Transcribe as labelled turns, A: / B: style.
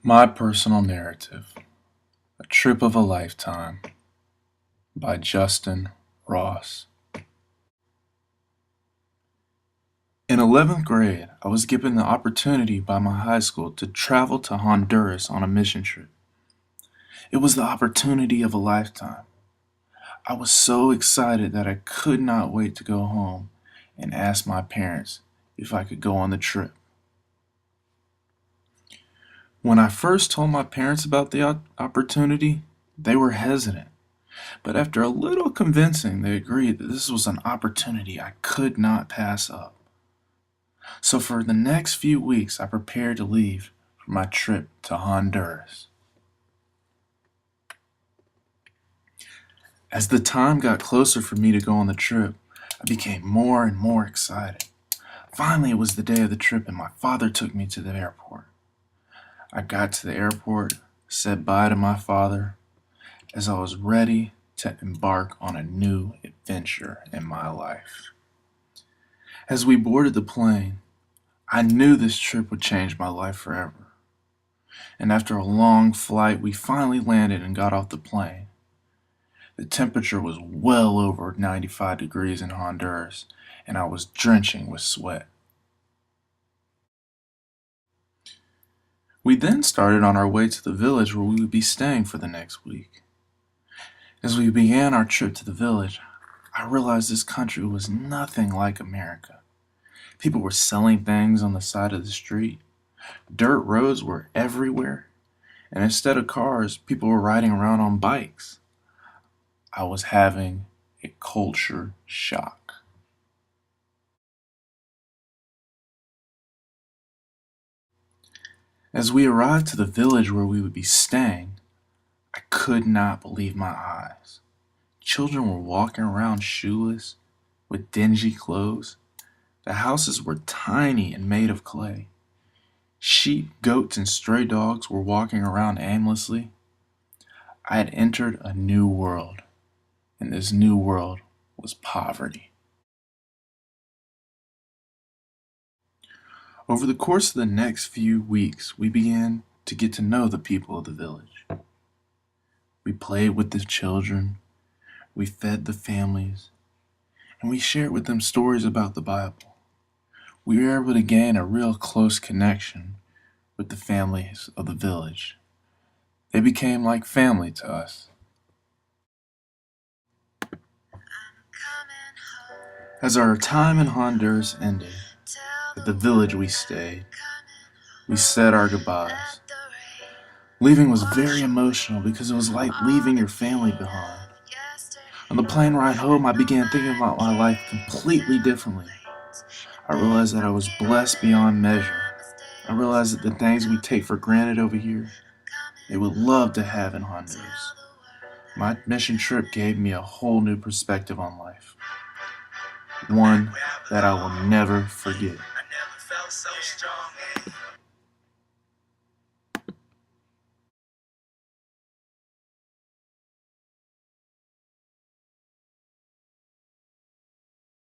A: My Personal Narrative: A Trip of a Lifetime by Justin Ross. In 11th grade, I was given the opportunity by my high school to travel to Honduras on a mission trip. It was the opportunity of a lifetime. I was so excited that I could not wait to go home and ask my parents if I could go on the trip. When I first told my parents about the opportunity, they were hesitant. But after a little convincing, they agreed that this was an opportunity I could not pass up. So for the next few weeks, I prepared to leave for my trip to Honduras. As the time got closer for me to go on the trip, I became more and more excited. Finally, it was the day of the trip, and my father took me to the airport. I got to the airport, said bye to my father, as I was ready to embark on a new adventure in my life. As we boarded the plane, I knew this trip would change my life forever. And after a long flight, we finally landed and got off the plane. The temperature was well over 95 degrees in Honduras, and I was drenching with sweat. We then started on our way to the village where we would be staying for the next week. As we began our trip to the village, I realized this country was nothing like America. People were selling things on the side of the street. Dirt roads were everywhere, and instead of cars, people were riding around on bikes. I was having a culture shock. As we arrived to the village where we would be staying, I could not believe my eyes. Children were walking around shoeless, with dingy clothes. The houses were tiny and made of clay. Sheep, goats, and stray dogs were walking around aimlessly. I had entered a new world, and this new world was poverty. Over the course of the next few weeks, we began to get to know the people of the village. We played with the children, we fed the families, and we shared with them stories about the Bible. We were able to gain a real close connection with the families of the village. They became like family to us. As our time in Honduras ended, at the village we stayed, we said our goodbyes. Leaving was very emotional because it was like leaving your family behind. On the plane ride home, I began thinking about my life completely differently. I realized that I was blessed beyond measure. I realized that the things we take for granted over here, they would love to have in Honduras. My mission trip gave me a whole new perspective on life, one that I will never forget.